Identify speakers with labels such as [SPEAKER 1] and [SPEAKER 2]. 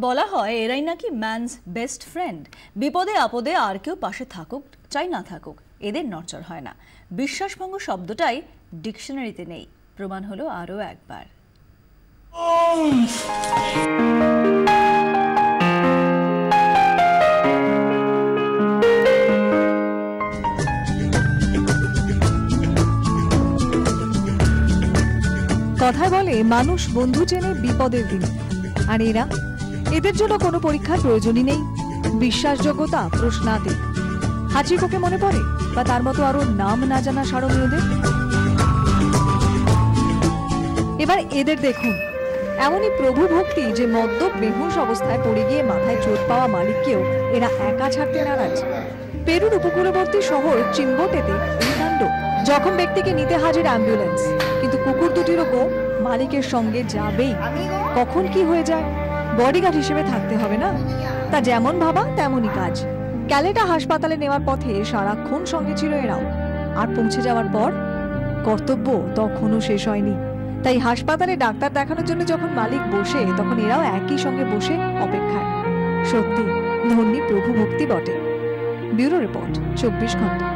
[SPEAKER 1] বলা হয় এরাই নাকি ম্যানস বেস্ট ফ্রেন্ড। বিপদে আপদে আর কেউ পাশে থাকুক চাই না থাকুক, এদের নড়চড় হয় না। বিশ্বাসভঙ্গ শব্দটাই ডিকশনারিতে নেই, প্রমাণ হলো আরও একবার।
[SPEAKER 2] কথায় বলে মানুষ বন্ধু চেনে বিপদের দিনে, আর এদের জন্য কোনো পরীক্ষার প্রয়োজনই নেই। বিশ্বাসযোগ্যতা প্রশ্নাতীত। হাচিকোকে মনে পড়ে, বা তার মতো আরো নাম না জানা সারমেয়দের? এবার এদের দেখুন, এমনই প্রভু ভক্তি যে মদ্যপ বেহুশ অবস্থায় পড়ে গিয়ে মাথায় চোট পাওয়া মালিককেও এরা একা ছাড়তে নারাজ। পেরুর উপকূলবর্তী শহর চিম্বোটেতে এই কাণ্ড। জখম ব্যক্তিকে নিতে হাজির অ্যাম্বুলেন্স, কিন্তু কুকুর দুটিরও গো মালিকের সঙ্গে যাবেই। কখন কি হয়ে যায় বডিগার্ড হিসেবে থাকতে হবে না? তা যেমন ভাবা তেমনই কাজ। ক্যালেটা হাসপাতালে নেওয়ার পথে সারাক্ষণ সঙ্গে ছিল এরাও, আর পৌঁছে যাওয়ার পর কর্তব্য তখনও শেষ হয়নি। তাই হাসপাতালে ডাক্তার দেখানোর জন্য যখন মালিক বসে, তখন এরাও একই সঙ্গে বসে অপেক্ষায়। সত্যি ধন্যী প্রভু ভক্তি বটে। ব্যুরো রিপোর্ট, 24 ঘন্টা।